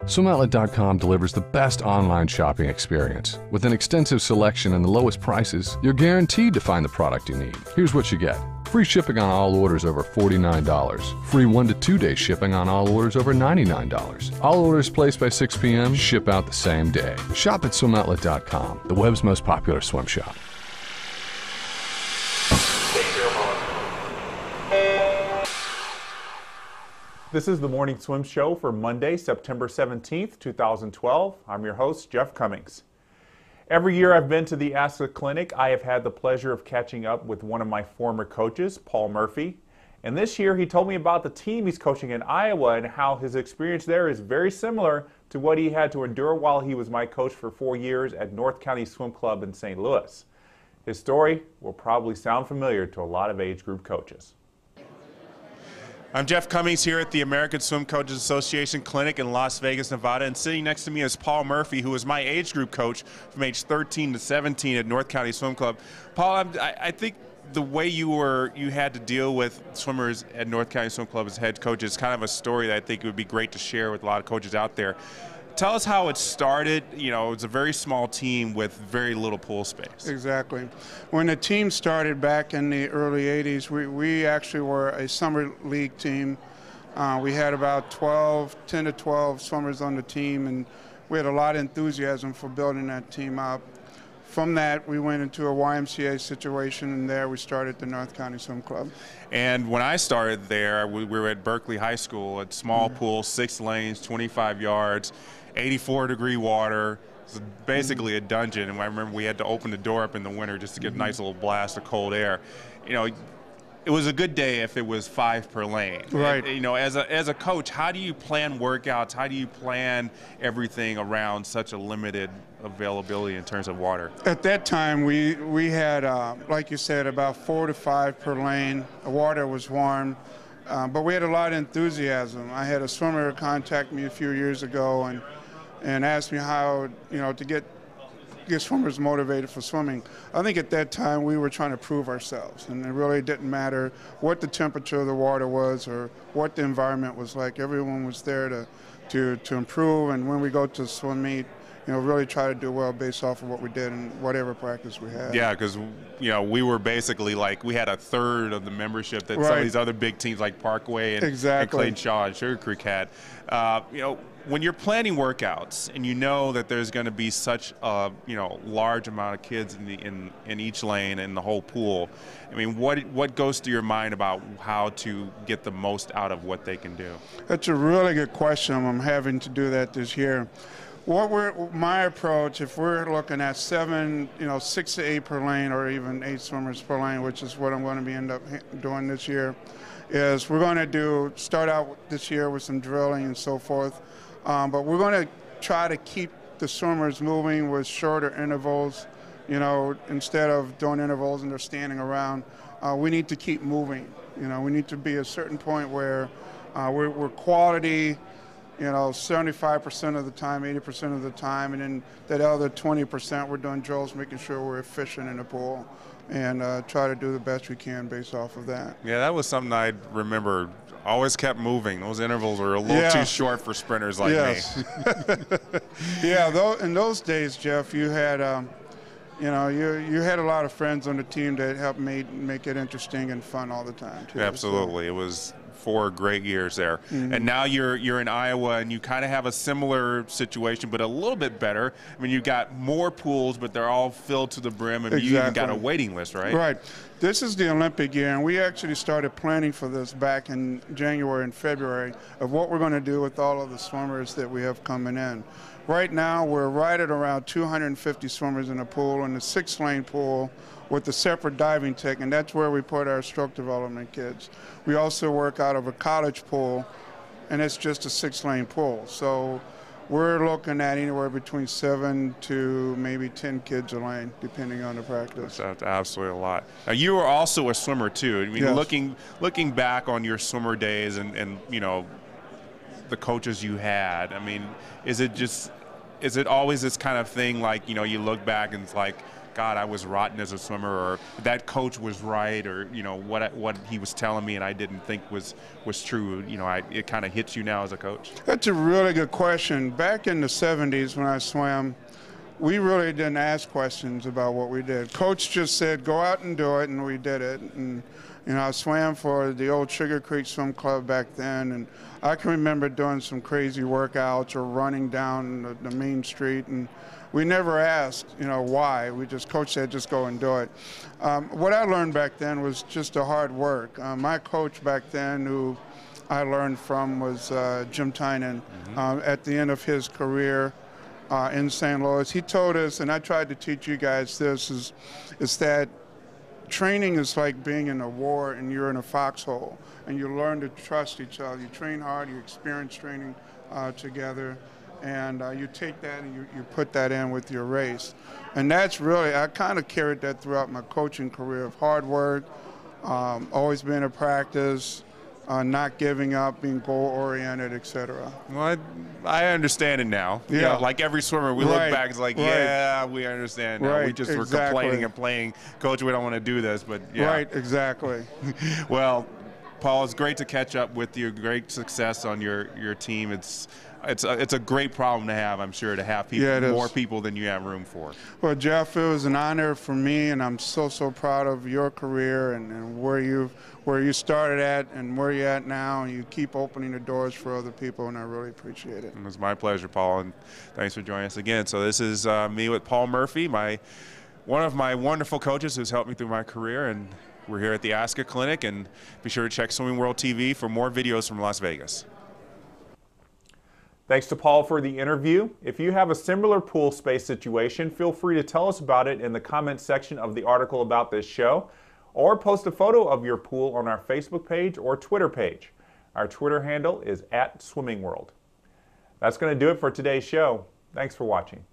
SwimOutlet.com delivers the best online shopping experience. With an extensive selection and the lowest prices, you're guaranteed to find the product you need. Here's what you get. Free shipping on all orders over $49. Free 1 to 2 day shipping on all orders over $99. All orders placed by 6 p.m. ship out the same day. Shop at SwimOutlet.com, the web's most popular swim shop. This is the Morning Swim Show for Monday, September 17th, 2012. I'm your host, Jeff Commings. Every year I've been to the ASCA Clinic, I have had the pleasure of catching up with one of my former coaches, Paul Murphy. And this year he told me about the team he's coaching in Iowa and how his experience there is very similar to what he had to endure while he was my coach for 4 years at North County Swim Club in St. Louis. His story will probably sound familiar to a lot of age group coaches. I'm Jeff Commings here at the American Swim Coaches Association Clinic in Las Vegas, Nevada, and sitting next to me is Paul Murphy, who was my age group coach from age 13 to 17 at North County Swim Club. Paul, I think the way you had to deal with swimmers at North County Swim Club as head coach is kind of a story that I think it would be great to share with a lot of coaches out there. Tell us how it started. You know, it's a very small team with very little pool space. Exactly. When the team started back in the early 80s, we actually were a summer league team. We had about 10 to 12 swimmers on the team, and we had a lot of enthusiasm for building that team up. From that, we went into a YMCA situation, and there we started the North County Swim Club. And when I started there, we were at Berkeley High School, a small pool, 6 lanes, 25 yards, 84-degree water. It's basically a dungeon, and I remember we had to open the door up in the winter just to get a nice little blast of cold air. You know, it was a good day if it was 5 per lane. Right. You know, as a coach, how do you plan workouts? How do you plan everything around such a limited availability in terms of water? At that time, we had, like you said, about 4 to 5 per lane. The water was warm, but we had a lot of enthusiasm. I had a swimmer contact me a few years ago and asked me how, you know, to get swimmers motivated for swimming. I think at that time we were trying to prove ourselves, and it really didn't matter what the temperature of the water was or what the environment was like. Everyone was there to improve, and when we go to swim meet, you know, really try to do well based off of what we did and whatever practice we had. Yeah, because, you know, we were basically like, we had a third of the membership that some of these other big teams like Parkway and Clayton Shaw and Sugar Creek had. You know, when you're planning workouts and you know that there's going to be such a, you know, large amount of kids in each lane and the whole pool, I mean, what goes through your mind about how to get the most out of what they can do? That's a really good question. I'm having to do that this year. My approach, if we're looking at 6 to 8 per lane or even 8 swimmers per lane, which is what I'm going to end up doing this year, is we're going to start out this year with some drilling and so forth, but we're going to try to keep the swimmers moving with shorter intervals. You know, instead of doing intervals and they're standing around, we need to keep moving. You know, we need to be at a certain point where we're quality, you know, 75% of the time, 80% of the time, and then that other 20% we're doing drills, making sure we're efficient in the pool, and try to do the best we can based off of that. Yeah, that was something I remember. Always kept moving. Those intervals were a little too short for sprinters like me. Yeah, in those days, Jeff, you had, you know, you had a lot of friends on the team that helped make it interesting and fun all the time, too. Absolutely. So. It was 4 great years there. And now you're in Iowa, and you kind of have a similar situation, but a little bit better. I mean, you've got more pools, but they're all filled to the brim, and you even got a waiting list, right? Right. This is the Olympic year, and we actually started planning for this back in January and February of what we're going to do with all of the swimmers that we have coming in. Right now, we're right at around 250 swimmers in the pool, in the 6-lane pool, with a separate diving tech, and that's where we put our stroke development kids. We also work out of a college pool, and it's just a 6-lane pool. So we're looking at anywhere between 7 to maybe 10 kids a lane, depending on the practice. That's absolutely a lot. Now, you were also a swimmer too. I mean, yes. looking back on your swimmer days and you know, the coaches you had, I mean, is it always this kind of thing like, you know, you look back and it's like, God, I was rotten as a swimmer, or that coach was right, or what he was telling me and I didn't think was true. It kind of hits you now as a coach. That's a really good question. Back in the 70s when I swam, we really didn't ask questions about what we did. Coach just said, go out and do it, and we did it. And I swam for the old Sugar Creek Swim Club back then, and I can remember doing some crazy workouts or running down the main street, and we never asked, why. Coach said, just go and do it. What I learned back then was just the hard work. My coach back then, who I learned from, was Jim Tynan. At the end of his career in St. Louis, he told us, and I tried to teach you guys this, is that training is like being in a war and you're in a foxhole, and you learn to trust each other. You train hard, you experience training together, and you take that and you put that in with your race. And that's really, I kind of carried that throughout my coaching career, of hard work, always being at practice, not giving up, being goal-oriented, etc. Well, I understand it now. Yeah. Like every swimmer, we look back, it's like, yeah, we understand now. We just were complaining and playing, Coach, we don't want to do this, but yeah. Right, exactly. Well, Paul, it's great to catch up with you. Great success on your team. It's a great problem to have, I'm sure, to have people, more people than you have room for. Well, Jeff, it was an honor for me, and I'm so proud of your career and where you started at and where you're at now, and you keep opening the doors for other people, and I really appreciate it. It was my pleasure, Paul, and thanks for joining us again. So this is me with Paul Murphy, one of my wonderful coaches who's helped me through my career, and we're here at the ASCA Clinic, and be sure to check Swimming World TV for more videos from Las Vegas. Thanks to Paul for the interview. If you have a similar pool space situation, feel free to tell us about it in the comments section of the article about this show, or post a photo of your pool on our Facebook page or Twitter page. Our Twitter handle is @SwimmingWorld. That's going to do it for today's show. Thanks for watching.